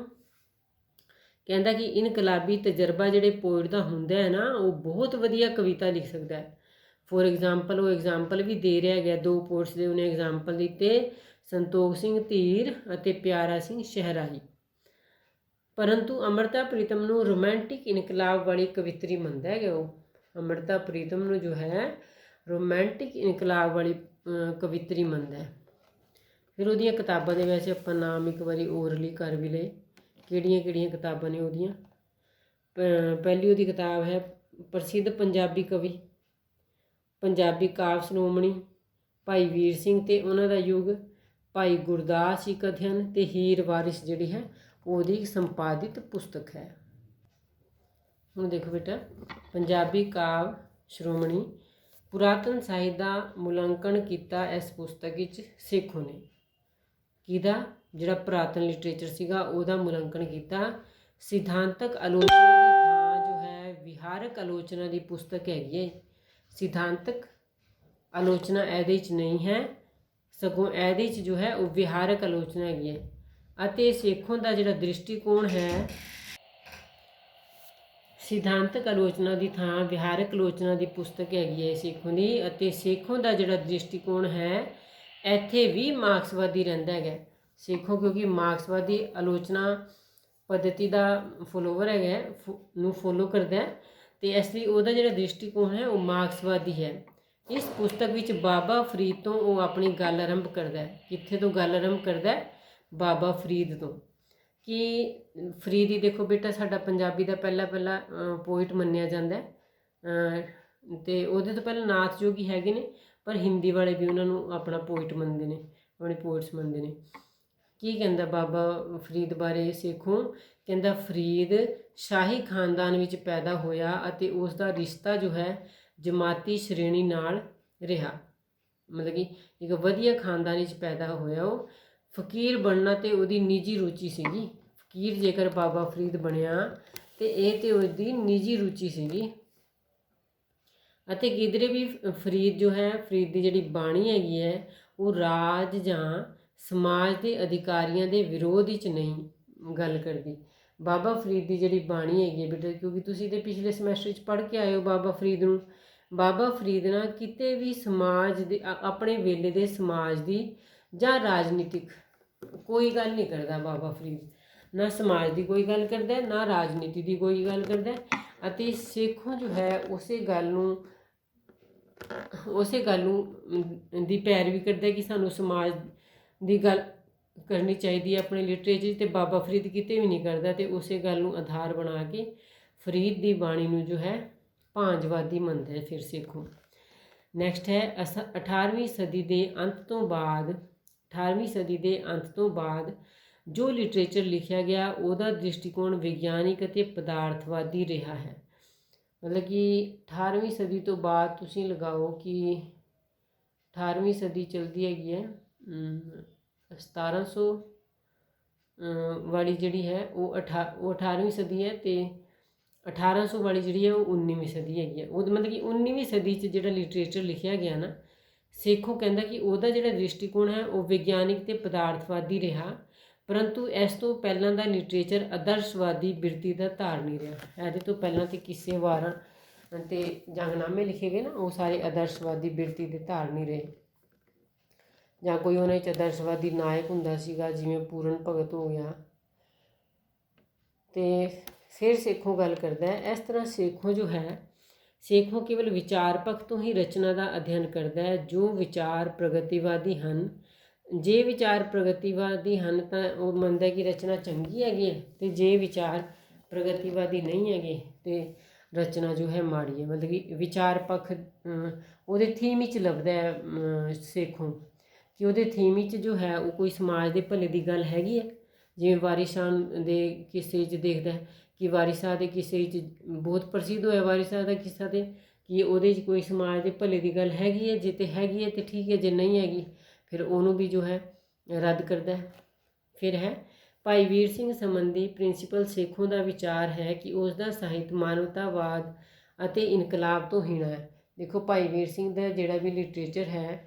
ਕਹਿੰਦਾ ਕਿ ਇਨਕਲਾਬੀ ਤਜਰਬਾ ਜਿਹੜੇ ਪੋਇਟ ਦਾ ਹੁੰਦਾ ਹੈ ਨਾ, ਉਹ ਬਹੁਤ ਵਧੀਆ ਕਵਿਤਾ ਲਿਖ ਸਕਦਾ ਹੈ। ਫੋਰ ਐਗਜ਼ਾਮਪਲ, ਉਹ ਐਗਜ਼ਾਮਪਲ ਵੀ ਦੇ ਰਿਹਾ ਗਿਆ, 2 ਪੋਇਟਸ ਦੇ ਉਹਨੇ ਐਗਜ਼ਾਮਪਲ ਦਿੱਤੇ, ਸੰਤੋਖ ਸਿੰਘ ਧੀਰ ਅਤੇ ਪਿਆਰਾ ਸਿੰਘ ਸ਼ਹਿਰਾਈ। ਪਰੰਤੂ ਅੰਮ੍ਰਿਤਾ ਪ੍ਰੀਤਮ ਨੂੰ ਰੋਮਾਂਟਿਕ ਇਨਕਲਾਬ ਵਾਲੀ ਕਵਿਤਰੀ ਮੰਨਦਾ ਹੈਗਾ ਉਹ। ਅੰਮ੍ਰਿਤਾ ਪ੍ਰੀਤਮ ਨੂੰ ਜੋ ਹੈ ਰੋਮਾਂਟਿਕ ਇਨਕਲਾਬ ਵਾਲੀ ਕਵਿਤਰੀ ਮੰਨਦਾ ਹੈ। ਫਿਰ ਉਹਦੀਆਂ ਕਿਤਾਬਾਂ ਦੇ ਵੈਸੇ ਆਪਾਂ ਨਾਮ ਇੱਕ ਵਾਰੀ ਓਰਲੀ ਕਰ ਵੀ ਲਏ, ਕਿਹੜੀਆਂ ਕਿਹੜੀਆਂ ਕਿਤਾਬਾਂ ਨੇ ਉਹਦੀਆਂ। ਪਹਿਲੀ ਉਹਦੀ ਕਿਤਾਬ ਹੈ ਪ੍ਰਸਿੱਧ ਪੰਜਾਬੀ ਕਵੀ, ਪੰਜਾਬੀ ਕਾਵਿ ਸ਼੍ਰੋਮਣੀ, ਭਾਈ ਵੀਰ ਸਿੰਘ ਤੇ ਉਹਨਾਂ ਦਾ ਯੁੱਗ, ਭਾਈ ਗੁਰਦਾਸ ਇੱਕ ਅਧਿਐਨ, ਤੇ ਹੀਰ ਵਾਰਿਸ ਜਿਹੜੀ ਹੈ ਉਹਦੀ ਸੰਪਾਦਿਤ ਪੁਸਤਕ ਹੈ। ਹੁਣ ਦੇਖੋ ਬੇਟਾ, ਪੰਜਾਬੀ ਕਾਵਿ ਸ਼੍ਰੋਮਣੀ, ਪੁਰਾਤਨ ਸਾਹਿਤ ਦਾ ਮੁਲਾਂਕਣ ਕੀਤਾ ਇਸ ਪੁਸਤਕ ਵਿੱਚ ਸੇਖੋਂ ਨੇ। ਕਿਹਦਾ? ਜਿਹੜਾ ਪੁਰਾਤਨ ਲਿਟਰੇਚਰ ਸੀਗਾ ਉਹਦਾ ਮੁਲਾਂਕਣ ਕੀਤਾ। ਸਿਧਾਂਤਕ ਆਲੋਚਨਾ ਦੀ ਥਾਂ ਜੋ ਹੈ ਵਿਹਾਰਕ ਆਲੋਚਨਾ ਦੀ ਪੁਸਤਕ ਹੈਗੀ ਹੈ। ਸਿਧਾਂਤਕ ਆਲੋਚਨਾ ਇਹਦੇ ਵਿੱਚ ਨਹੀਂ ਹੈ, ਸਗੋਂ ਇਹਦੇ 'ਚ ਜੋ ਹੈ ਉਹ ਵਿਹਾਰਕ ਆਲੋਚਨਾ ਹੈਗੀ ਹੈ। ਅਤੇ ਸੇਖੋਂ ਦਾ ਜਿਹੜਾ ਦ੍ਰਿਸ਼ਟੀਕੋਣ ਹੈ, ਸਿਧਾਂਤਕ ਆਲੋਚਨਾ ਦੀ ਥਾਂ ਵਿਹਾਰਕ ਆਲੋਚਨਾ ਦੀ ਪੁਸਤਕ ਹੈਗੀ ਹੈ ਸੇਖੋਂ ਦੀ। ਅਤੇ ਸੇਖੋਂ ਦਾ ਜਿਹੜਾ ਦ੍ਰਿਸ਼ਟੀਕੋਣ ਹੈ ਇੱਥੇ ਵੀ ਮਾਰਕਸਵਾਦੀ ਰਹਿੰਦਾ ਹੈਗਾ। ਸੇਖੋਂ ਕਿਉਂਕਿ ਮਾਰਕਸਵਾਦੀ ਆਲੋਚਨਾ ਪੱਧਤੀ ਦਾ ਫੋਲੋਵਰ ਹੈਗਾ, ਨੂੰ ਫੋਲੋ ਕਰਦਾ, ਅਤੇ ਇਸ ਲਈ ਉਹਦਾ ਜਿਹੜਾ ਦ੍ਰਿਸ਼ਟੀਕੋਣ ਹੈ ਉਹ ਮਾਰਕਸਵਾਦੀ ਹੈ। ਇਸ ਪੁਸਤਕ ਵਿੱਚ ਬਾਬਾ ਫਰੀਦ ਤੋਂ ਉਹ ਆਪਣੀ ਗੱਲ ਆਰੰਭ ਕਰਦਾ ਹੈ। ਕਿੱਥੇ ਤੋਂ ਗੱਲ ਆਰੰਭ ਕਰਦਾ? ਬਾਬਾ ਫਰੀਦ ਤੋਂ। ਕਿ ਫਰੀਦ ਹੀ ਦੇਖੋ ਬੇਟਾ ਸਾਡਾ ਪੰਜਾਬੀ ਦਾ ਪਹਿਲਾ ਪੋਇਟ ਮੰਨਿਆ ਜਾਂਦਾ, ਅਤੇ ਉਹਦੇ ਤੋਂ ਪਹਿਲਾਂ ਨਾਥ ਜੋਗੀ ਹੈਗੇ ਨੇ, ਪਰ ਹਿੰਦੀ ਵਾਲੇ ਵੀ ਉਹਨਾਂ ਨੂੰ ਆਪਣਾ ਪੋਇਟ ਮੰਨਦੇ ਨੇ, ਆਪਣੇ ਪੋਇਟਸ ਮੰਨਦੇ ਨੇ। ਕੀ ਕਹਿੰਦਾ ਬਾਬਾ ਫਰੀਦ ਬਾਰੇ ਸੇਖੋਂ? ਕਹਿੰਦਾ ਫਰੀਦ ਸ਼ਾਹੀ ਖਾਨਦਾਨ ਵਿੱਚ ਪੈਦਾ ਹੋਇਆ ਅਤੇ ਉਸ ਦਾ ਰਿਸ਼ਤਾ ਜੋ ਹੈ ਜਮਾਤੀ ਸ਼੍ਰੇਣੀ ਨਾਲ ਰਿਹਾ। ਮਤਲਬ ਕਿ ਇੱਕ ਵਧੀਆ ਖਾਨਦਾਨ ਵਿੱਚ ਪੈਦਾ ਹੋਇਆ ਉਹ। ਫਕੀਰ ਬਣਨਾ ਤੇ ਉਹਦੀ ਨਿੱਜੀ ਰੁਚੀ ਸੀਗੀ। ਫਕੀਰ ਜੇਕਰ ਬਾਬਾ ਫਰੀਦ ਬਣਿਆ ਤੇ ਇਹ ਤੇ ਉਹਦੀ ਨਿੱਜੀ ਰੁਚੀ ਸੀਗੀ। ਅਤੇ ਕਿਧਰੇ ਵੀ ਫਰੀਦ ਜੋ ਹੈ, ਫਰੀਦ ਦੀ ਜਿਹੜੀ ਬਾਣੀ ਹੈਗੀ ਹੈ ਉਹ ਰਾਜ ਜਾਂ ਸਮਾਜ ਦੇ ਅਧਿਕਾਰੀਆਂ ਦੇ ਵਿਰੋਧ ਵਿੱਚ ਨਹੀਂ ਗੱਲ ਕਰਦੀ। ਬਾਬਾ ਫਰੀਦ ਦੀ ਜਿਹੜੀ ਬਾਣੀ ਹੈਗੀ ਹੈ ਬੇਟਾ, ਕਿਉਂਕਿ ਤੁਸੀਂ ਤੇ ਪਿਛਲੇ ਸਮੈਸਟਰ ਵਿੱਚ ਪੜ੍ਹ ਕੇ ਆਏ ਹੋ ਬਾਬਾ ਫਰੀਦ ਨੂੰ, ਬਾਬਾ ਫਰੀਦ ਨਾ ਕਿਤੇ ਵੀ ਸਮਾਜ ਦੇ, ਆਪਣੇ ਵੇਲੇ ਦੇ ਸਮਾਜ ਦੀ ਜਾਂ ਰਾਜਨੀਤਿਕ ਕੋਈ ਗੱਲ ਨਹੀਂ ਕਰਦਾ ਬਾਬਾ ਫਰੀਦ। ਨਾ ਸਮਾਜ ਦੀ ਕੋਈ ਗੱਲ ਕਰਦਾ, ਨਾ ਰਾਜਨੀਤੀ ਦੀ ਕੋਈ ਗੱਲ ਕਰਦਾ। ਅਤੇ ਸੇਖੋਂ ਜੋ ਹੈ ਉਸੇ ਗੱਲ ਨੂੰ ਦੀ ਪੈਰਵੀ ਕਰਦਾ ਕਿ ਸਾਨੂੰ ਸਮਾਜ ਦੀ ਗੱਲ ਕਰਨੀ ਚਾਹੀਦੀ ਹੈ ਆਪਣੇ ਲਿਟਰੇਚਰ, ਅਤੇ ਬਾਬਾ ਫਰੀਦ ਕਿਤੇ ਵੀ ਨਹੀਂ ਕਰਦਾ। ਅਤੇ ਉਸੇ ਗੱਲ ਨੂੰ ਆਧਾਰ ਬਣਾ ਕੇ ਫਰੀਦ ਦੀ ਬਾਣੀ ਨੂੰ ਜੋ ਹੈ ਭਾਂਜਵਾਦੀ ਮੰਨਦਾ ਹੈ ਫਿਰ ਸੇਖੋਂ। ਨੈਕਸਟ ਹੈ 18ਵੀਂ ਸਦੀ ਦੇ ਅੰਤ ਤੋਂ ਬਾਅਦ ਜੋ ਲਿਟਰੇਚਰ ਲਿਖਿਆ ਗਿਆ ਉਹਦਾ ਦ੍ਰਿਸ਼ਟੀਕੋਣ ਵਿਗਿਆਨਿਕ ਅਤੇ ਪਦਾਰਥਵਾਦੀ ਰਿਹਾ ਹੈ। ਮਤਲਬ ਕਿ 18ਵੀਂ ਸਦੀ ਤੋਂ ਬਾਅਦ ਤੁਸੀਂ ਲਗਾਓ ਕਿ 18ਵੀਂ ਸਦੀ ਚਲਦੀ ਹੈਗੀ ਹੈ 1700 ਵਾਲੀ ਜਿਹੜੀ ਹੈ ਉਹ 18ਵੀਂ ਸਦੀ ਹੈ, ਅਤੇ 1800 ਵਾਲੀ ਜਿਹੜੀ ਹੈ ਉਹ 19ਵੀਂ ਸਦੀ ਹੈਗੀ ਹੈ। ਉਹ ਮਤਲਬ ਕਿ 19ਵੀਂ ਸਦੀ 'ਚ ਜਿਹੜਾ ਲਿਟਰੇਚਰ ਲਿਖਿਆ ਗਿਆ ਨਾ, ਸੇਖੋਂ ਕਹਿੰਦਾ ਕਿ ਉਹਦਾ ਜਿਹੜਾ ਦ੍ਰਿਸ਼ਟੀਕੋਣ ਹੈ ਉਹ ਵਿਗਿਆਨਿਕ ਅਤੇ ਪਦਾਰਥਵਾਦੀ ਰਿਹਾ, ਪਰੰਤੂ ਇਸ ਤੋਂ ਪਹਿਲਾਂ ਦਾ ਲਿਟਰੇਚਰ ਆਦਰਸ਼ਵਾਦੀ ਬਿਰਤੀ ਦਾ ਧਾਰਨੀ ਰਿਹਾ। ਇਹਦੇ ਤੋਂ ਪਹਿਲਾਂ ਤੇ ਕਿਸੇ ਵਾਰਾਂ ਅਤੇ ਜੰਗਨਾਮੇ ਲਿਖੇ ਗਏ ਨਾ, ਉਹ ਸਾਰੇ ਆਦਰਸ਼ਵਾਦੀ ਬਿਰਤੀ ਦੇ ਧਾਰਨੀ ਰਹੇ। ਜਾਂ ਕੋਈ ਉਹਨਾਂ 'ਚ ਆਦਰਸ਼ਵਾਦੀ ਨਾਇਕ ਹੁੰਦਾ ਸੀਗਾ, ਜਿਵੇਂ ਪੂਰਨ ਭਗਤ ਹੋ ਗਿਆ। ਤੇ ਫਿਰ ਸੇਖੋਂ ਗੱਲ ਕਰਦਾ ਹੈ, ਇਸ ਤਰ੍ਹਾਂ ਸੇਖੋਂ ਜੋ ਹੈ, ਸੇਖੋਂ ਕੇਵਲ ਵਿਚਾਰ ਪੱਖ ਤੋਂ ਹੀ ਰਚਨਾ ਦਾ ਅਧਿਐਨ ਕਰਦਾ ਹੈ। ਜੋ ਵਿਚਾਰ ਪ੍ਰਗਤੀਵਾਦੀ ਹਨ, ਜੇ ਵਿਚਾਰ ਪ੍ਰਗਤੀਵਾਦੀ ਹਨ ਤਾਂ ਉਹ ਮੰਨਦਾ ਕਿ ਰਚਨਾ ਚੰਗੀ ਹੈਗੀ ਹੈ, ਅਤੇ ਜੇ ਵਿਚਾਰ ਪ੍ਰਗਤੀਵਾਦੀ ਨਹੀਂ ਹੈਗੇ ਤੇ ਰਚਨਾ ਜੋ ਹੈ ਮਾੜੀ ਹੈ। ਮਤਲਬ ਕਿ ਵਿਚਾਰ ਪੱਖ ਉਹਦੇ ਥੀਮ ਵਿੱਚ ਲੱਭਦਾ ਹੈ ਸੇਖੋਂ, ਕਿ ਉਹਦੇ ਥੀਮ ਵਿੱਚ ਜੋ ਹੈ ਉਹ ਕੋਈ ਸਮਾਜ ਦੇ ਭਲੇ ਦੀ ਗੱਲ ਹੈਗੀ ਹੈ। ਜਿਵੇਂ ਵਾਰਿਸ ਸ਼ਾਹ ਦੇ ਕਿੱਸੇ 'ਚ ਦੇਖਦਾ ਹੈ ਕਿ ਵਾਰਿਸ ਸ਼ਾਹ ਦੇ ਕਿੱਸੇ 'ਚ ਬਹੁਤ ਪ੍ਰਸਿੱਧ ਹੋਇਆ ਵਾਰਿਸ ਸ਼ਾਹ ਦਾ ਕਿੱਸਾ, ਤੇ ਕਿ ਉਹਦੇ 'ਚ ਕੋਈ ਸਮਾਜ ਦੇ ਭਲੇ ਦੀ ਗੱਲ ਹੈਗੀ ਹੈ। ਜੇ ਤਾਂ ਹੈਗੀ ਹੈ ਤਾਂ ਠੀਕ ਹੈ, ਜੇ ਨਹੀਂ ਹੈਗੀ ਫਿਰ ਉਹਨੂੰ ਵੀ ਜੋ ਹੈ ਰੱਦ ਕਰਦਾ ਹੈ। ਫਿਰ ਹੈ ਭਾਈ ਵੀਰ ਸਿੰਘ ਸੰਬੰਧੀ ਪ੍ਰਿੰਸੀਪਲ ਸੇਖੋਂ ਦਾ ਵਿਚਾਰ ਹੈ ਕਿ ਉਸ ਦਾ ਸਾਹਿਤ ਮਾਨਵਤਾਵਾਦ ਅਤੇ ਇਨਕਲਾਬ ਤੋਂ ਹੀਣਾ ਹੈ। ਦੇਖੋ ਭਾਈ ਵੀਰ ਸਿੰਘ ਦਾ ਜਿਹੜਾ ਵੀ ਲਿਟਰੇਚਰ ਹੈ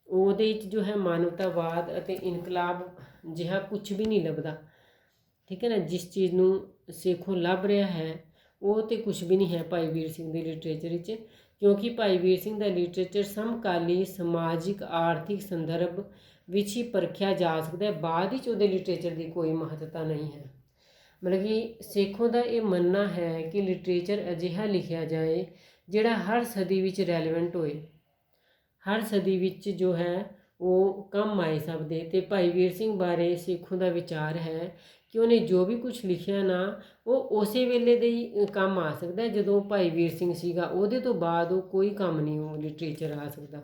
ਉਹਦੇ ਵਿੱਚ ਜੋ ਹੈ ਮਾਨਵਤਾਵਾਦ ਅਤੇ ਇਨਕਲਾਬ ਜਿਹਾ ਕੁਛ ਵੀ ਨਹੀਂ ਲੱਭਦਾ, ਠੀਕ ਹੈ ਨਾ। ਜਿਸ ਚੀਜ਼ ਨੂੰ ਸੇਖੋਂ ਲੱਭ ਰਿਹਾ ਹੈ ਉਹ ਤਾਂ ਕੁਛ ਵੀ ਨਹੀਂ ਹੈ ਭਾਈ ਵੀਰ ਸਿੰਘ ਦੇ ਲਿਟਰੇਚਰ ਵਿੱਚ, ਕਿਉਂਕਿ ਭਾਈ ਵੀਰ ਸਿੰਘ ਦਾ ਲਿਟਰੇਚਰ ਸਮਕਾਲੀ ਸਮਾਜਿਕ ਆਰਥਿਕ ਸੰਦਰਭ ਵਿੱਚ ਹੀ ਪਰਖਿਆ ਜਾ ਸਕਦਾ ਹੈ। ਬਾਅਦ ਵਿੱਚ ਉਹਦੇ ਲਿਟਰੇਚਰ ਦੀ ਕੋਈ ਮਹੱਤਤਾ ਨਹੀਂ ਹੈ। ਮਤਲਬ ਕਿ ਸੇਖੋਂ ਦਾ ਇਹ ਮੰਨਣਾ ਹੈ ਕਿ ਲਿਟਰੇਚਰ ਅਜਿਹਾ ਲਿਖਿਆ ਜਾਏ ਜਿਹੜਾ ਹਰ ਸਦੀ ਵਿੱਚ ਰੈਲੇਵੈਂਟ ਹੋਏ, ਹਰ ਸਦੀ ਵਿੱਚ ਜੋ ਹੈ ਉਹ ਕੰਮ ਆਏ ਸਭ ਦੇ। ਅਤੇ ਭਾਈ ਵੀਰ ਸਿੰਘ ਬਾਰੇ ਸੇਖੋਂ ਦਾ ਵਿਚਾਰ ਹੈ ਕਿ ਉਹਨੇ ਜੋ ਵੀ ਕੁਛ ਲਿਖਿਆ ਨਾ ਉਹ ਉਸੇ ਵੇਲੇ ਦੇ ਹੀ ਕੰਮ ਆ ਸਕਦਾ ਜਦੋਂ ਭਾਈ ਵੀਰ ਸਿੰਘ ਸੀਗਾ, ਉਹਦੇ ਤੋਂ ਬਾਅਦ ਉਹ ਕੋਈ ਕੰਮ ਨਹੀਂ ਉਹ ਲਿਟਰੇਚਰ ਆ ਸਕਦਾ।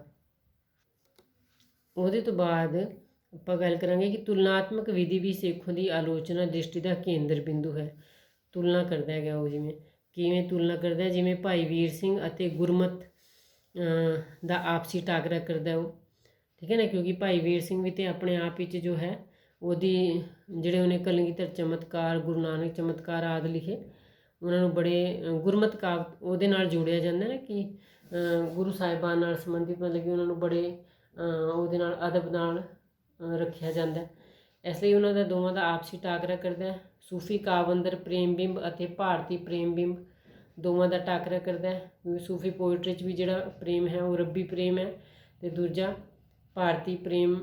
ਉਹਦੇ ਤੋਂ ਬਾਅਦ ਆਪਾਂ ਗੱਲ ਕਰਾਂਗੇ ਕਿ ਤੁਲਨਾਤਮਕ ਵਿਧੀ ਵੀ ਸੇਖੋਂ ਦੀ ਆਲੋਚਨਾ ਦ੍ਰਿਸ਼ਟੀ ਦਾ ਕੇਂਦਰ ਬਿੰਦੂ ਹੈ। ਤੁਲਨਾ ਕਰਦਾ ਹੈਗਾ ਉਹ, ਜਿਵੇਂ ਕਿਵੇਂ ਤੁਲਨਾ ਕਰਦਾ, ਜਿਵੇਂ ਭਾਈ ਵੀਰ ਸਿੰਘ ਅਤੇ ਗੁਰਮਤ ਦਾ ਆਪਸੀ ਟਾਕਰਾ ਕਰਦਾ ਉਹ, ਠੀਕ ਹੈ ਨਾ। ਕਿਉਂਕਿ ਭਾਈ ਵੀਰ ਸਿੰਘ ਵੀ ਤਾਂ ਆਪਣੇ ਆਪ ਵਿੱਚ ਜੋ ਹੈ ਉਹਦੀ ਜਿਹੜੇ ਉਹਨੇ ਕਲਗੀਧਰ ਚਮਤਕਾਰ, ਗੁਰੂ ਨਾਨਕ ਚਮਤਕਾਰ ਆਦਿ ਲਿਖੇ, ਉਹਨਾਂ ਨੂੰ ਬੜੇ ਗੁਰਮਤ ਕਾਵਿ ਉਹਦੇ ਨਾਲ ਜੋੜਿਆ ਜਾਂਦਾ ਨਾ, ਕਿ ਗੁਰੂ ਸਾਹਿਬਾਨ ਨਾਲ ਸੰਬੰਧਿਤ, ਮਤਲਬ ਕਿ ਉਹਨਾਂ ਨੂੰ ਬੜੇ ਉਹਦੇ ਨਾਲ ਅਦਬ ਨਾਲ ਰੱਖਿਆ ਜਾਂਦਾ। ਇਸ ਲਈ ਉਹਨਾਂ ਦਾ ਦੋਵਾਂ ਦਾ ਆਪਸੀ ਟਾਕਰਾ ਕਰਦਾ। ਸੂਫੀ ਕਾਵਿ ਅੰਦਰ ਪ੍ਰੇਮ ਬਿੰਬ ਅਤੇ ਭਾਰਤੀ ਪ੍ਰੇਮ ਬਿੰਬ ਦੋਵਾਂ ਦਾ ਟਾਕਰਾ ਕਰਦਾ ਹੈ, ਕਿਉਂਕਿ ਸੂਫੀ ਪੋਇਟਰੀ 'ਚ ਵੀ ਜਿਹੜਾ ਪ੍ਰੇਮ ਹੈ ਉਹ ਰੱਬੀ ਪ੍ਰੇਮ ਹੈ, ਅਤੇ ਦੂਜਾ ਭਾਰਤੀ ਪ੍ਰੇਮ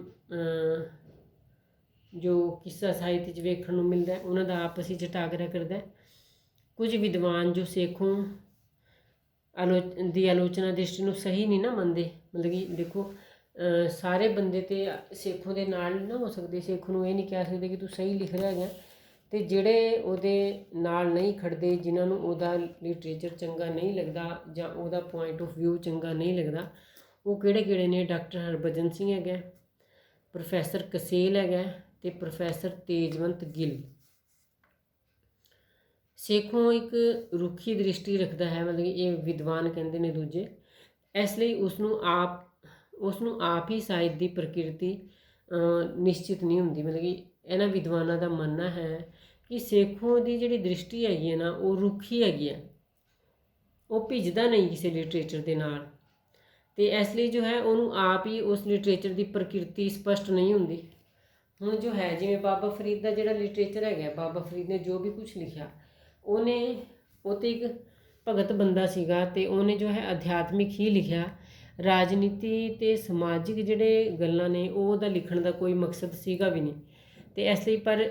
ਜੋ ਕਿੱਸਾ ਸਾਹਿਤ 'ਚ ਵੇਖਣ ਨੂੰ ਮਿਲਦਾ, ਉਹਨਾਂ ਦਾ ਆਪਸ ਵਿੱਚ ਟਾਕਰਾ ਕਰਦਾ। ਕੁਝ ਵਿਦਵਾਨ ਜੋ ਸੇਖੋਂ ਦੀ ਆਲੋਚਨਾ ਦ੍ਰਿਸ਼ਟੀ ਨੂੰ ਸਹੀ ਨਹੀਂ ਨਾ ਮੰਨਦੇ, ਮਤਲਬ ਕਿ ਦੇਖੋ ਸਾਰੇ ਬੰਦੇ ਤੇ ਸੇਖੋਂ ਦੇ ਨਾਲ ਨਹੀਂ ਨਾ ਹੋ ਸਕਦੇ। ਸੇਖੋਂ ਨੂੰ ਇਹ ਨਹੀਂ ਕਹਿ ਸਕਦੇ ਕਿ ਤੂੰ ਸਹੀ ਲਿਖ ਰਿਹਾ ਹੈਗਾ, ਅਤੇ ਜਿਹੜੇ ਉਹਦੇ ਨਾਲ ਨਹੀਂ ਖੜਦੇ, ਜਿਨ੍ਹਾਂ ਨੂੰ ਉਹਦਾ ਲਿਟਰੇਚਰ ਚੰਗਾ ਨਹੀਂ ਲੱਗਦਾ ਜਾਂ ਉਹਦਾ ਪੁਆਇੰਟ ਆਫ ਵਿਊ ਚੰਗਾ ਨਹੀਂ ਲੱਗਦਾ, ਉਹ ਕਿਹੜੇ ਨੇ? ਡਾਕਟਰ ਹਰਭਜਨ ਸਿੰਘ ਹੈਗਾ, ਪ੍ਰੋਫੈਸਰ ਕਸੇਲ ਹੈਗਾ, ਅਤੇ ਪ੍ਰੋਫੈਸਰ ਤੇਜਵੰਤ ਗਿੱਲ। ਸੇਖੋਂ ਇੱਕ ਰੁੱਖੀ ਦ੍ਰਿਸ਼ਟੀ ਰੱਖਦਾ ਹੈ, ਮਤਲਬ ਕਿ ਇਹ ਵਿਦਵਾਨ ਕਹਿੰਦੇ ਨੇ ਦੂਜੇ, ਇਸ ਲਈ ਉਸਨੂੰ ਆਪ ਹੀ ਸਾਹਿਤ ਦੀ ਪ੍ਰਕਿਰਤੀ ਨਿਸ਼ਚਿਤ ਨਹੀਂ ਹੁੰਦੀ। ਮਤਲਬ ਕਿ ਇਹਨਾਂ ਵਿਦਵਾਨਾਂ ਦਾ ਮੰਨਣਾ ਹੈ ਕਿ ਸੇਖੋਂ ਦੀ ਜਿਹੜੀ ਦ੍ਰਿਸ਼ਟੀ ਹੈਗੀ ਹੈ ਨਾ ਉਹ ਰੁੱਖੀ ਹੈਗੀ ਹੈ, ਉਹ ਭਿੱਜਦਾ ਨਹੀਂ ਕਿਸੇ ਲਿਟਰੇਚਰ ਦੇ ਨਾਲ, ਅਤੇ ਇਸ ਲਈ ਜੋ ਹੈ ਉਹਨੂੰ ਆਪ ਹੀ ਉਸ ਲਿਟਰੇਚਰ ਦੀ ਪ੍ਰਕਿਰਤੀ ਸਪਸ਼ਟ ਨਹੀਂ ਹੁੰਦੀ। ਹੁਣ ਜੋ ਹੈ ਜਿਵੇਂ ਬਾਬਾ ਫਰੀਦ ਦਾ ਜਿਹੜਾ ਲਿਟਰੇਚਰ ਹੈਗਾ, ਬਾਬਾ ਫਰੀਦ ਨੇ ਜੋ ਵੀ ਕੁਛ ਲਿਖਿਆ ਉਹ ਤੇ ਇੱਕ ਭਗਤ ਬੰਦਾ ਸੀਗਾ, ਅਤੇ ਉਹਨੇ ਜੋ ਹੈ ਅਧਿਆਤਮਿਕ ਹੀ ਲਿਖਿਆ। ਰਾਜਨੀਤੀ ਅਤੇ ਸਮਾਜਿਕ ਜਿਹੜੇ ਗੱਲਾਂ ਨੇ ਉਹ ਉਹਦਾ ਲਿਖਣ ਦਾ ਕੋਈ ਮਕਸਦ ਸੀਗਾ ਵੀ ਨਹੀਂ, ਅਤੇ ਇਸ ਲਈ ਪਰ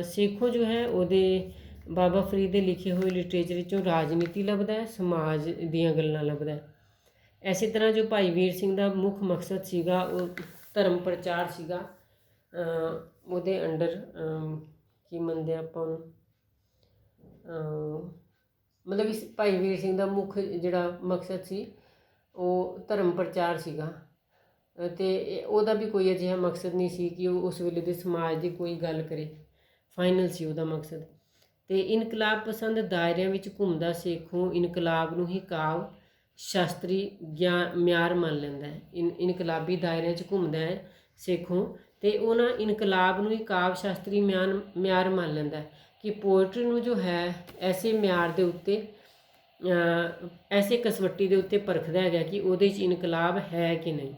ਸੇਖੋਂ ਜੋ ਹੈ ਉਹਦੇ ਬਾਬਾ ਫਰੀਦ ਦੇ ਲਿਖੇ ਹੋਏ ਲਿਟਰੇਚਰ ਵਿੱਚੋਂ ਰਾਜਨੀਤੀ ਲੱਭਦਾ, ਸਮਾਜ ਦੀਆਂ ਗੱਲਾਂ ਲੱਭਦਾ। ਇਸੇ ਤਰ੍ਹਾਂ ਜੋ ਭਾਈ ਵੀਰ ਸਿੰਘ ਦਾ ਮੁੱਖ ਮਕਸਦ ਸੀਗਾ ਉਹ ਧਰਮ ਪ੍ਰਚਾਰ ਸੀਗਾ। ਉਹਦੇ ਅੰਡਰ ਕੀ ਮੰਨਦੇ ਆਪਾਂ ਉਹਨੂੰ, ਮਤਲਬ ਕਿ ਭਾਈ ਵੀਰ ਸਿੰਘ ਦਾ ਮੁੱਖ ਜਿਹੜਾ ਮਕਸਦ ਸੀ ਉਹ ਧਰਮ ਪ੍ਰਚਾਰ ਸੀਗਾ, ਅਤੇ ਉਹਦਾ ਵੀ ਕੋਈ ਅਜਿਹਾ ਮਕਸਦ ਨਹੀਂ ਸੀ ਕਿ ਉਹ ਉਸ ਵੇਲੇ ਦੇ ਸਮਾਜ ਦੀ ਕੋਈ ਗੱਲ ਕਰੇ, ਫਾਈਨਲ ਸੀ ਉਹਦਾ ਮਕਸਦ। ਅਤੇ ਇਨਕਲਾਬ ਪਸੰਦ ਦਾਇਰਿਆਂ ਵਿੱਚ ਘੁੰਮਦਾ ਸੇਖੋਂ ਇਨਕਲਾਬ ਨੂੰ ਹੀ ਕਾਵਿ ਸ਼ਾਸਤਰੀ ਮਿਆਰ ਮੰਨ ਲੈਂਦਾ ਹੈ। ਇਨਕਲਾਬੀ ਦਾਇਰਿਆਂ 'ਚ ਘੁੰਮਦਾ ਹੈ ਸੇਖੋਂ, ਅਤੇ ਉਹਨਾਂ ਇਨਕਲਾਬ ਨੂੰ ਹੀ ਕਾਵਿ ਸ਼ਾਸਤਰੀ ਮਿਆਰ ਮੰਨ ਲੈਂਦਾ ਕਿ ਪੋਇਟਰੀ ਨੂੰ ਜੋ ਹੈ ਐਸੇ ਮਿਆਰ ਦੇ ਉੱਤੇ, ਐਸੇ ਕਸਵੱਟੀ ਦੇ ਉੱਤੇ ਪਰਖਦਾ ਹੈਗਾ ਕਿ ਉਹਦੇ 'ਚ ਇਨਕਲਾਬ ਹੈ ਕਿ ਨਹੀਂ।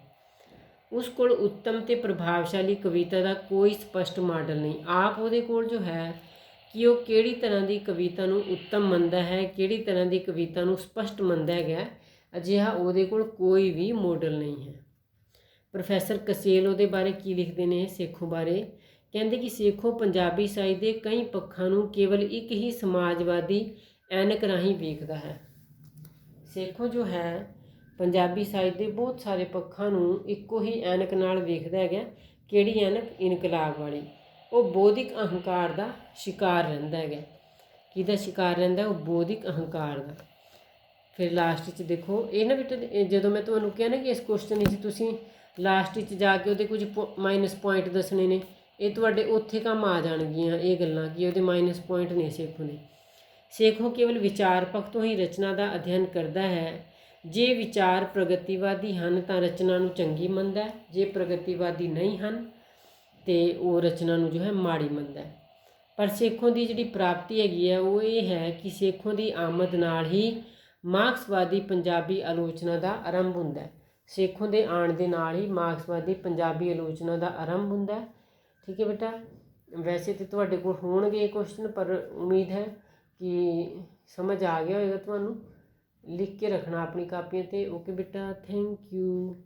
ਉਸ ਕੋਲ ਉੱਤਮ ਅਤੇ ਪ੍ਰਭਾਵਸ਼ਾਲੀ ਕਵਿਤਾ ਦਾ ਕੋਈ ਸਪਸ਼ਟ ਮਾਡਲ ਨਹੀਂ। ਆਪ ਉਹਦੇ ਕੋਲ ਜੋ ਹੈ ਕਿ ਉਹ ਕਿਹੜੀ ਤਰ੍ਹਾਂ ਦੀ ਕਵਿਤਾ ਨੂੰ ਉੱਤਮ ਮੰਨਦਾ ਹੈ, ਕਿਹੜੀ ਤਰ੍ਹਾਂ ਦੀ ਕਵਿਤਾ ਨੂੰ ਸਪਸ਼ਟ ਮੰਨਦਾ ਹੈਗਾ, ਅਜਿਹਾ ਉਹਦੇ ਕੋਲ ਕੋਈ ਵੀ ਮਾਡਲ ਨਹੀਂ ਹੈ। ਪ੍ਰੋਫੈਸਰ ਕਸੇਲ ਉਹਦੇ ਬਾਰੇ ਕੀ ਲਿਖਦੇ ਨੇ ਸੇਖੋਂ ਬਾਰੇ। ਕਹਿੰਦੇ ਕਿ ਸੇਖੋਂ ਪੰਜਾਬੀ ਸਾਹਿਤ ਦੇ ਕਈ ਪੱਖਾਂ ਨੂੰ ਕੇਵਲ ਇੱਕ ਹੀ ਸਮਾਜਵਾਦੀ ਐਨਕ ਰਾਹੀਂ ਵੇਖਦਾ ਹੈ। ਸੇਖੋਂ ਜੋ ਹੈ ਪੰਜਾਬੀ ਸਾਹਿਤ ਦੇ ਬਹੁਤ ਸਾਰੇ ਪੱਖਾਂ ਨੂੰ ਇੱਕੋ ਹੀ ਐਨਕ ਨਾਲ ਵੇਖਦਾ ਹੈਗਾ। ਕਿਹੜੀ ਐਨਕ? ਇਨਕਲਾਬ ਵਾਲੀ। ਉਹ ਬੌਧਿਕ ਅਹੰਕਾਰ ਦਾ ਸ਼ਿਕਾਰ ਰਹਿੰਦਾ ਹੈਗਾ। ਕਿਹਦਾ ਸ਼ਿਕਾਰ ਰਹਿੰਦਾ? ਉਹ ਬੌਧਿਕ ਅਹੰਕਾਰ ਦਾ। ਫਿਰ ਲਾਸਟ 'ਚ ਦੇਖੋ ਇਹ ਨਾ ਬੇਟਾ, ਜਦੋਂ ਮੈਂ ਤੁਹਾਨੂੰ ਕਿਹਾ ਨਾ ਕਿ ਇਸ ਕੁਐਸਚਨ ਵਿੱਚ ਤੁਸੀਂ ਲਾਸਟ ਵਿੱਚ ਜਾ ਕੇ ਉਹਦੇ ਕੁਝ ਮਾਈਨਸ ਪੁਆਇੰਟ ਦੱਸਣੇ ਨੇ, ਇਹ ਤੁਹਾਡੇ ਉੱਥੇ ਕੰਮ ਆ ਜਾਣਗੀਆਂ ਇਹ ਗੱਲਾਂ ਕਿ ਉਹਦੇ ਮਾਈਨਸ ਪੁਆਇੰਟ ਨੇ ਸੇਖੋਂ ਦੇ। ਸੇਖੋਂ ਕੇਵਲ ਵਿਚਾਰ ਪੱਖ ਤੋਂ ਹੀ ਰਚਨਾ ਦਾ ਅਧਿਐਨ ਕਰਦਾ ਹੈ। ਜੇ ਵਿਚਾਰ ਪ੍ਰਗਤੀਵਾਦੀ ਹਨ ਤਾਂ ਰਚਨਾ ਨੂੰ ਚੰਗੀ ਮੰਨਦਾ, ਜੇ ਪ੍ਰਗਤੀਵਾਦੀ ਨਹੀਂ ਹਨ ਤੇ ਉਹ ਰਚਨਾ ਨੂੰ ਜੋ ਹੈ ਮਾੜੀ ਮੰਨਦਾ। ਪਰ ਸੇਖੋਂ ਦੀ ਜਿਹੜੀ ਪ੍ਰਾਪਤੀ ਹੈਗੀ ਹੈ ਉਹ ਇਹ ਹੈ ਕਿ ਸੇਖੋਂ ਦੀ ਆਮਦ ਨਾਲ ਹੀ ਮਾਰਕਸਵਾਦੀ ਪੰਜਾਬੀ ਆਲੋਚਨਾ ਦਾ ਆਰੰਭ ਹੁੰਦਾ। ਸੇਖੋਂ ਦੇ ਆਉਣ ਦੇ ਨਾਲ ਹੀ ਮਾਰਕਸਵਾਦੀ ਪੰਜਾਬੀ ਆਲੋਚਨਾ ਦਾ ਆਰੰਭ ਹੁੰਦਾ। ਠੀਕ ਹੈ ਬੇਟਾ, ਵੈਸੇ ਤਾਂ ਤੁਹਾਡੇ ਕੋਲ ਹੋਣਗੇ ਕੁਐਸਚਨ, ਪਰ ਉਮੀਦ ਹੈ ਕਿ ਸਮਝ ਆ ਗਿਆ ਹੋਵੇਗਾ ਤੁਹਾਨੂੰ। ਲਿਖ ਕੇ ਰੱਖਣਾ ਆਪਣੀ ਕਾਪੀਆਂ 'ਤੇ। ਓਕੇ ਬੇਟਾ, ਥੈਂਕ ਯੂ।